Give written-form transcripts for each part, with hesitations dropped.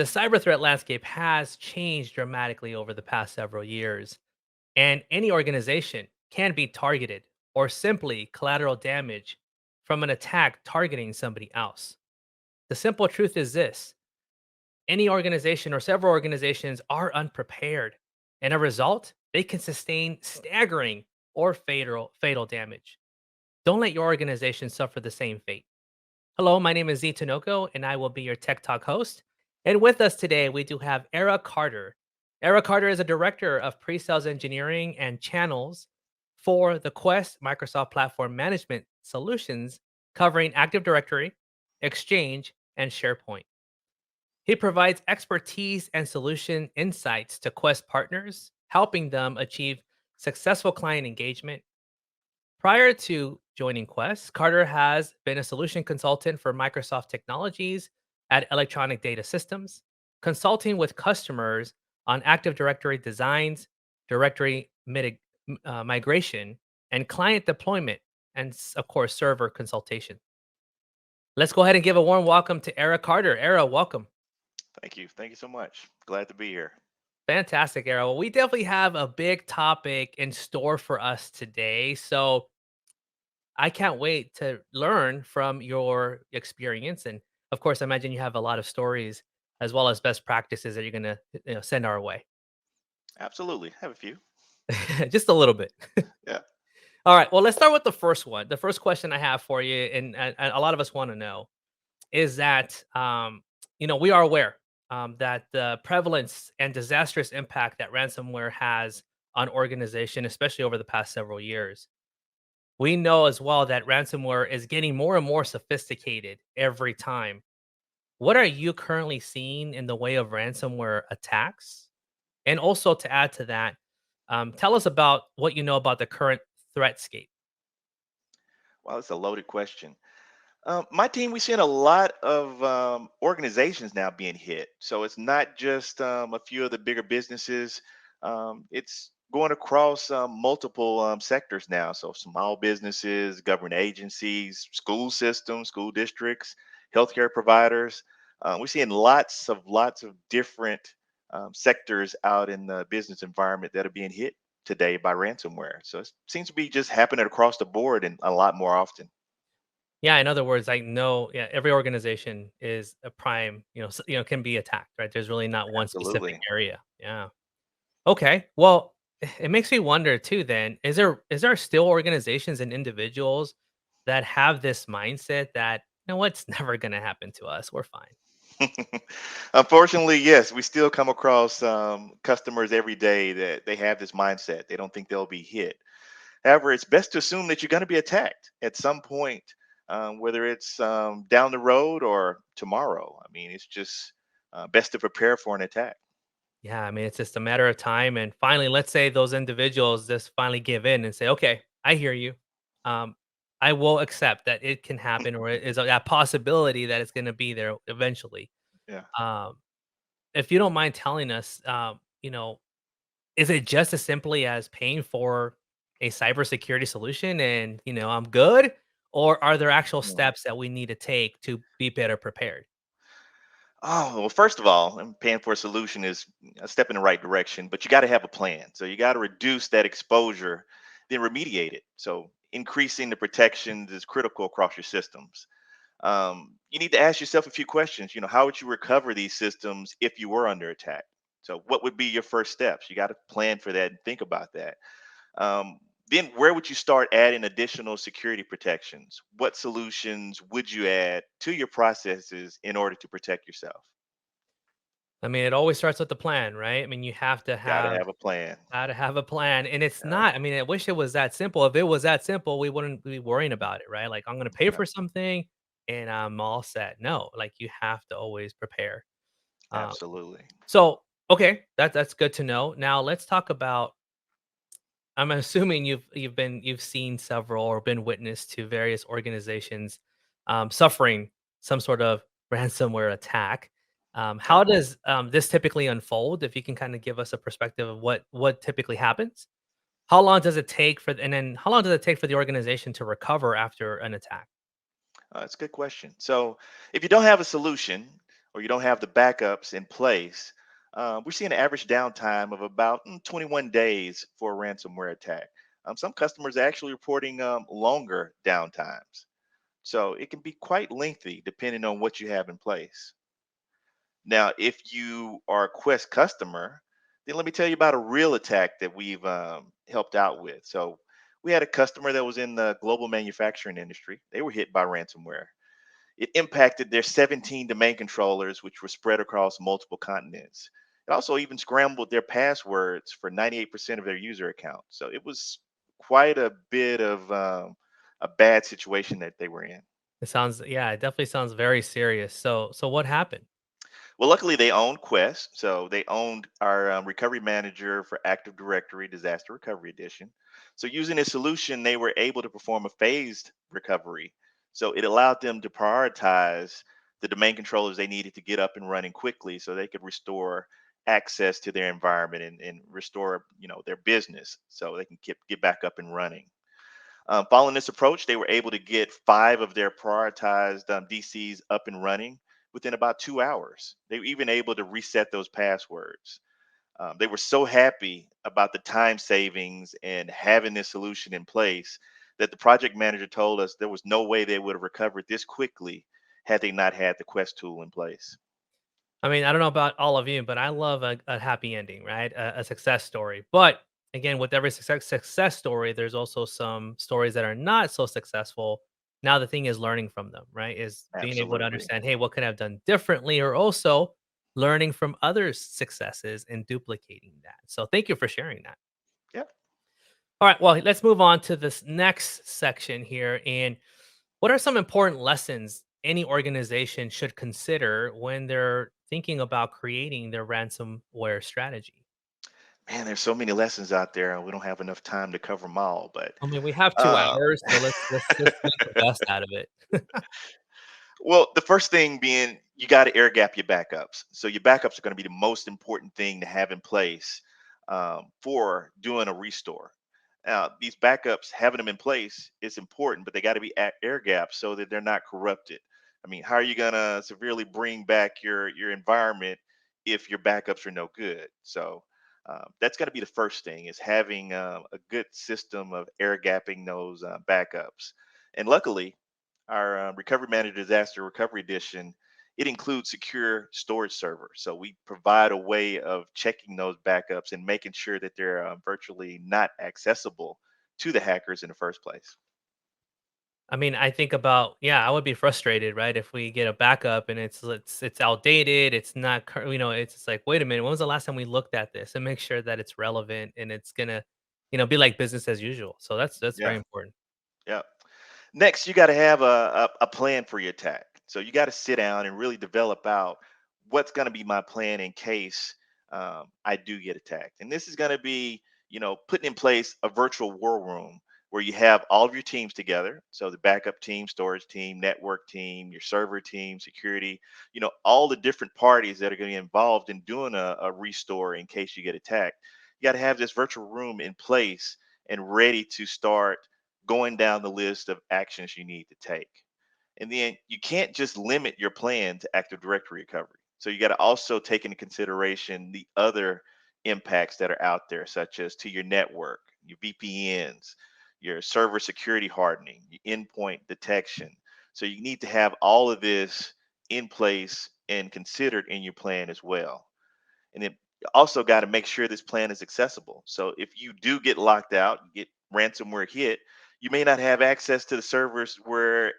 The cyber threat landscape has changed dramatically over the past several years, and any organization can be targeted or simply collateral damage from an attack targeting somebody else. The simple truth is this: any organization or several organizations are unprepared, and a result, they can sustain staggering or fatal damage. Don't let your organization suffer the same fate. Hello, my name is Z Tanoko, and I will be your Tech Talk host. And with us today, we do have Era Carter. Era Carter is a director of pre-sales engineering and channels for the Quest Microsoft Platform Management Solutions, covering Active Directory, Exchange, and SharePoint. He provides expertise and solution insights to Quest partners, helping them achieve successful client engagement. Prior to joining Quest, Carter has been a solution consultant for Microsoft Technologies at Electronic Data Systems, consulting with customers on Active Directory designs, migration, and client deployment, and of course, server consultation. Let's go ahead and give a warm welcome to Era Carter. Era, welcome. Thank you. Thank you so much. Glad to be here. Fantastic, Era. Well, we definitely have a big topic in store for us today. So I can't wait to learn from your experience. And of course, I imagine you have a lot of stories as well as best practices that you're going to send our way. Absolutely. Have a few. Just a little bit. Yeah. All right. Well, let's start with the first one. The first question I have for you, and a lot of us want to know, is that we are aware that the prevalence and disastrous impact that ransomware has on organization, especially over the past several years. We know as well that ransomware is getting more and more sophisticated every time. What are you currently seeing in the way of ransomware attacks? And also to add to that, tell us about what you know about the current threatscape. Well, it's a loaded question. My team, we're seeing a lot of organizations now being hit. So it's not just a few of the bigger businesses. It's going across multiple sectors now. So small businesses, government agencies, school systems, school districts, healthcare providers. We're seeing lots of different sectors out in the business environment that are being hit today by ransomware. So it seems to be just happening across the board and a lot more often. Yeah, in other words, I know, yeah, every organization is a prime, can be attacked, right? There's really not one specific Absolutely. area. Yeah. Okay. Well, it makes me wonder too then, is there still organizations and individuals that have this mindset that, what's never going to happen to us. We're fine. Unfortunately, yes, we still come across customers every day that they have this mindset. They don't think they'll be hit. However, it's best to assume that you're going to be attacked at some point, whether it's down the road or tomorrow. I mean, it's just best to prepare for an attack. Yeah, I mean, it's just a matter of time. And finally, let's say those individuals just finally give in and say, okay, I hear you. Um, I will accept that it can happen, or it is that possibility that it's going to be there eventually. Yeah. Um, if you don't mind telling us, is it just as simply as paying for a cybersecurity solution and, I'm good? Or are there actual steps that we need to take to be better prepared? Oh, well, first of all, paying for a solution is a step in the right direction, but you got to have a plan. So you got to reduce that exposure, then remediate it. So increasing the protections is critical across your systems. You need to ask yourself a few questions. How would you recover these systems if you were under attack? So what would be your first steps? You got to plan for that and think about that. Um, then where would you start adding additional security protections? What solutions would you add to your processes in order to protect yourself? I mean, it always starts with the plan, right? I mean, you have to Got to have have a plan. how to have a plan, and it's Yeah, not. I mean, I wish it was that simple. If it was that simple, we wouldn't be worrying about it, right? Like, I'm gonna pay yeah, for something and I'm all set. No, like you have to always prepare. Um, absolutely. so okay, that's good to know. Now let's talk about. I'm assuming you've seen several or been witness to various organizations suffering some sort of ransomware attack. Yeah. How does this typically unfold? If you can kind of give us a perspective of what typically happens. How long does it take for and then how long does it take for the organization to recover after an attack? That's a good question. So, if you don't have a solution, or you don't have the backups in place, we're seeing an average downtime of about 21 days for a ransomware attack. Some customers are actually reporting longer downtimes. So it can be quite lengthy depending on what you have in place. Now, if you are a Quest customer, then let me tell you about a real attack that we've helped out with. So we had a customer that was in the global manufacturing industry. They were hit by ransomware. It impacted their 17 domain controllers, which were spread across multiple continents. It also even scrambled their passwords for 98% of their user accounts. So it was quite a bit of a bad situation that they were in. It sounds, yeah, it definitely sounds very serious. So what happened? Well, luckily they owned Quest, so they owned our recovery manager for Active Directory Disaster Recovery Edition. So using this solution, they were able to perform a phased recovery. So it allowed them to prioritize the domain controllers they needed to get up and running quickly, so they could restore access to their environment and restore, their business, so they can get back up and running. Following this approach, they were able to get five of their prioritized DCs up and running within about 2 hours. They were even able to reset those passwords. They were so happy about the time savings and having this solution in place that the project manager told us there was no way they would have recovered this quickly had they not had the Quest tool in place. I mean, I don't know about all of you, but I love a happy ending, right? A success story. But again, with every success story, there's also some stories that are not so successful. Now the thing is learning from them, right? Is being able to Absolutely. understand, hey, what could I have done differently, or also learning from others' successes and duplicating that. So thank you for sharing that. Yeah. All right, well, let's move on to this next section here. And what are some important lessons any organization should consider when they're thinking about creating their ransomware strategy? Man, there's so many lessons out there, and we don't have enough time to cover them all. But I mean, we have 2 uh, hours, so let's make the best out of it. Well, the first thing being you got to air gap your backups. So your backups are going to be the most important thing to have in place for doing a restore. Now, these backups, having them in place is important, but they got to be at air gaps so that they're not corrupted. I mean, how are you going to severely bring back your environment if your backups are no good? So that's got to be the first thing is having a good system of air gapping those backups. And luckily, our Recovery Manager Disaster Recovery Edition, it includes secure storage servers. So we provide a way of checking those backups and making sure that they're virtually not accessible to the hackers in the first place. I mean, I think about, yeah, I would be frustrated, right? If we get a backup and it's outdated, it's not it's just like, wait a minute, when was the last time we looked at this and make sure that it's relevant and it's gonna, be like business as usual. So that's very Yeah. important. Yeah. Next, you got to have a plan for your attack. So you got to sit down and really develop out what's going to be my plan in case I do get attacked. And this is going to be, putting in place a virtual war room where you have all of your teams together. So the backup team, storage team, network team, your server team, security, all the different parties that are going to be involved in doing a restore in case you get attacked. You got to have this virtual room in place and ready to start going down the list of actions you need to take. And then you can't just limit your plan to Active Directory recovery. So you got to also take into consideration the other impacts that are out there, such as to your network, your VPNs, your server security hardening, your endpoint detection. So you need to have all of this in place and considered in your plan as well. And then you also got to make sure this plan is accessible. So if you do get locked out, get ransomware hit, you may not have access to the servers where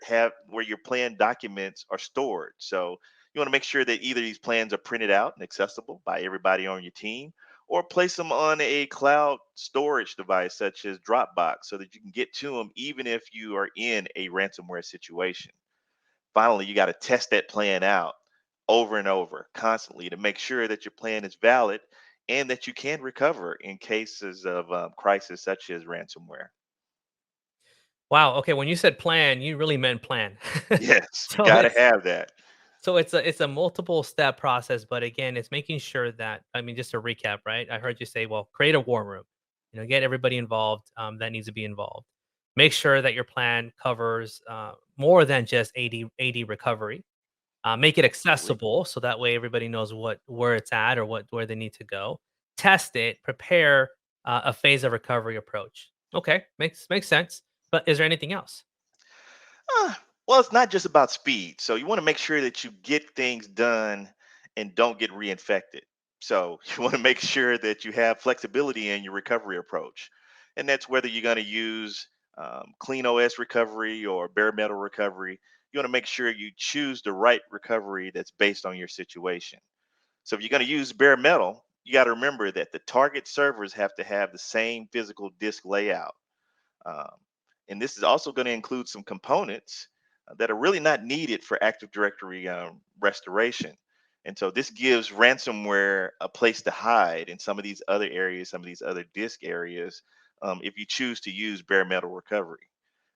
your plan documents are stored. So you want to make sure that either these plans are printed out and accessible by everybody on your team, or place them on a cloud storage device such as Dropbox so that you can get to them even if you are in a ransomware situation. Finally, you got to test that plan out over and over constantly to make sure that your plan is valid and that you can recover in cases of crisis such as ransomware. Wow. Okay. When you said plan, you really meant plan. Yes, you so got to it's have that. so it's a multiple step process, but again, it's making sure that, I mean, just to recap, right? I heard you say, well, create a war room. Get everybody involved that needs to be involved. Make sure that your plan covers more than just AD recovery. Make it Absolutely. accessible so that way everybody knows where it's at or where they need to go. Test it, prepare a phase of recovery approach. Okay, makes sense. But is there anything else? Uh, well, it's not just about speed. So you want to make sure that you get things done and don't get reinfected. So you want to make sure that you have flexibility in your recovery approach. And that's whether you're going to use clean OS recovery or bare metal recovery. You want to make sure you choose the right recovery that's based on your situation. So if you're going to use bare metal, you got to remember that the target servers have to have the same physical disk layout. Um, and this is also going to include some components that are really not needed for Active Directory restoration. And so this gives ransomware a place to hide in some of these other areas, some of these other disk areas, if you choose to use bare metal recovery.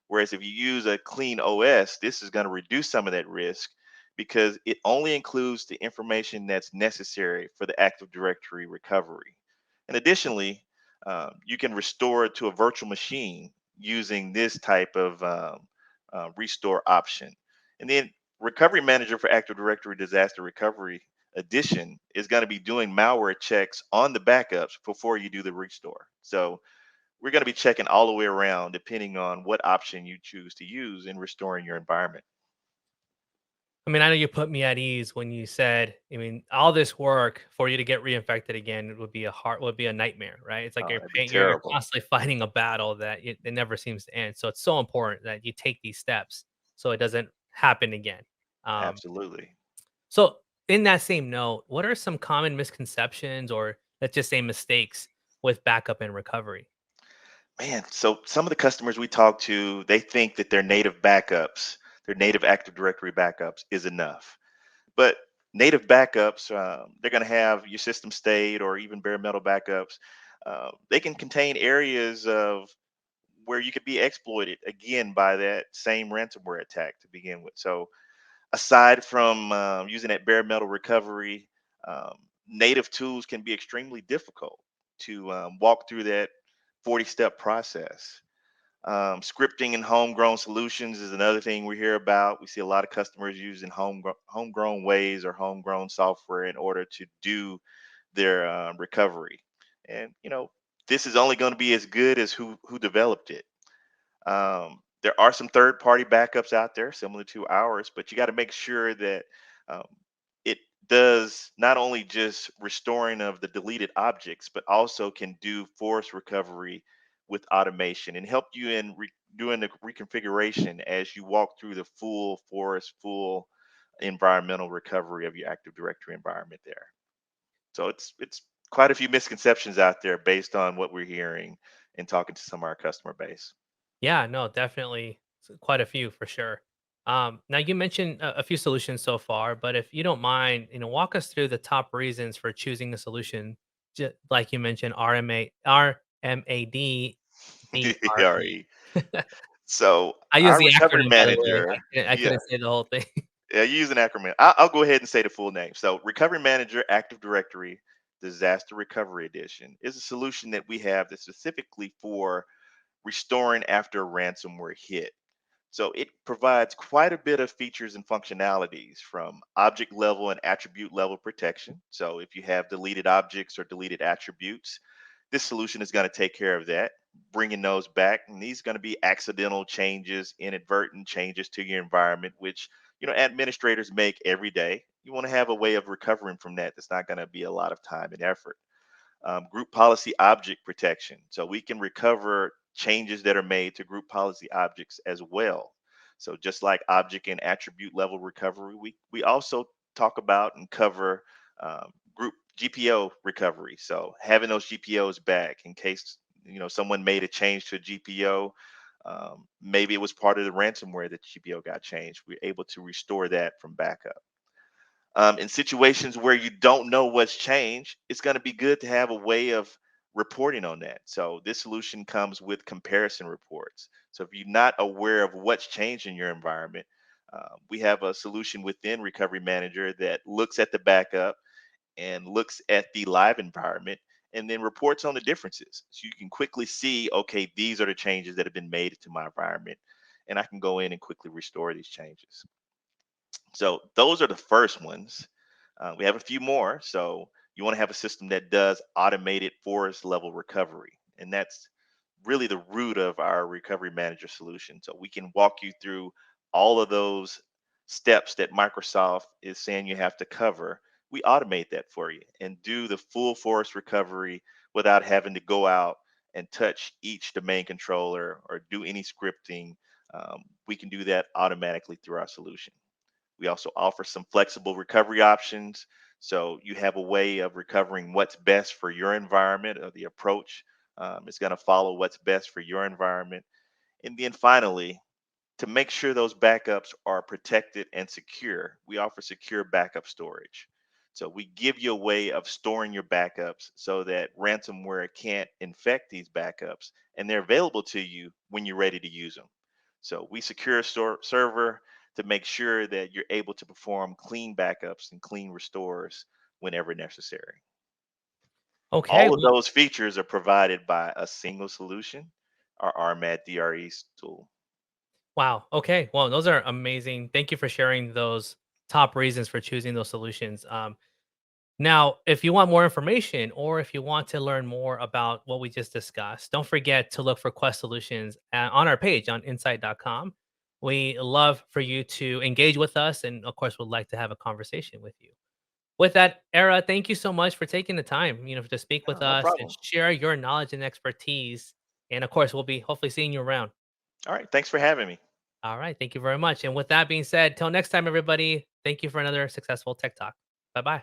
Whereas if you use a clean OS, this is going to reduce some of that risk because it only includes the information that's necessary for the Active Directory recovery. And additionally, you can restore it to a virtual machine using this type of restore option. And then Recovery Manager for Active Directory Disaster Recovery Edition is going to be doing malware checks on the backups before you do the restore. So we're going to be checking all the way around depending on what option you choose to use in restoring your environment. I mean, I know you put me at ease when you said, I mean, all this work for you to get reinfected again would be a nightmare, right? It's like That'd be you're terrible. constantly fighting a battle that it never seems to end. So it's so important that you take these steps so it doesn't happen again. Um, Absolutely. so in that same note, what are some common misconceptions or let's just say mistakes with backup and recovery? Man, so some of the customers we talk to, they think that their native backups, their native Active Directory backups is enough. But native backups, they're going to have your system state or even bare metal backups. They can contain areas of where you could be exploited again by that same ransomware attack to begin with. So aside from using that bare metal recovery, native tools can be extremely difficult to walk through that 40-step process. Scripting and homegrown solutions is another thing we hear about. We see a lot of customers using homegrown ways or homegrown software in order to do their recovery. And this is only going to be as good as who developed it. There are some third party backups out there similar to ours, but you got to make sure that um, it does not only just restoring of the deleted objects, but also can do force recovery with automation and help you in doing the reconfiguration as you walk through the full forest, full environmental recovery of your Active Directory environment there. So it's quite a few misconceptions out there based on what we're hearing and talking to some of our customer base. Yeah, no, definitely quite a few for sure. Now you mentioned a few solutions so far, but if you don't mind, walk us through the top reasons for choosing a solution, like you mentioned, RMADDRE. RE. So I use our the recovery acronym, by the way. manager, I yeah, couldn't say the whole thing. yeah, you use an acronym. I'll go ahead and say the full name. So Recovery Manager Active Directory Disaster Recovery Edition is a solution that we have that's specifically for restoring after a ransomware hit. So it provides quite a bit of features and functionalities from object level and attribute level protection. So if you have deleted objects or deleted attributes, this solution is going to take care of that, bringing those back. And these are going to be accidental changes, inadvertent changes to your environment, which administrators make every day. You want to have a way of recovering from that. That's not going to be a lot of time and effort. Group policy object protection. So we can recover changes that are made to group policy objects as well. So just like object and attribute level recovery, we also talk about and cover group GPO recovery. So having those GPOs back in case someone made a change to a GPO. Maybe it was part of the ransomware that GPO got changed. We're able to restore that from backup. In situations where you don't know what's changed, it's going to be good to have a way of reporting on that. So this solution comes with comparison reports. So if you're not aware of what's changed in your environment, we have a solution within Recovery Manager that looks at the backup and looks at the live environment and then reports on the differences. So you can quickly see, okay, these are the changes that have been made to my environment, and I can go in and quickly restore these changes. So those are the first ones. We have a few more. So you want to have a system that does automated forest level recovery. And that's really the root of our recovery manager solution. So we can walk you through all of those steps that Microsoft is saying you have to cover. We automate that for you and do the full forest recovery without having to go out and touch each domain controller or do any scripting. We can do that automatically through our solution. We also offer some flexible recovery options. So you have a way of recovering what's best for your environment, or the approach is going to follow what's best for your environment. And then finally, to make sure those backups are protected and secure, we offer secure backup storage. So we give you a way of storing your backups so that ransomware can't infect these backups and they're available to you when you're ready to use them. So we secure a server to make sure that you're able to perform clean backups and clean restores whenever necessary. Okay. All of Well, those features are provided by a single solution, our RMAD DRE tool. wow. Okay. Well, those are amazing. Thank you for sharing those top reasons for choosing those solutions. Now, if you want more information or if you want to learn more about what we just discussed, don't forget to look for Quest Solutions on our page on insight.com. We love for you to engage with us and, of course, would like to have a conversation with you. With that, Era, thank you so much for taking the time, to speak with No us and problem. share your knowledge and expertise. And of course, we'll be hopefully seeing you around. All right. Thanks for having me. All right. Thank you very much. And with that being said, till next time, everybody, thank you for another successful Tech Talk. Bye bye.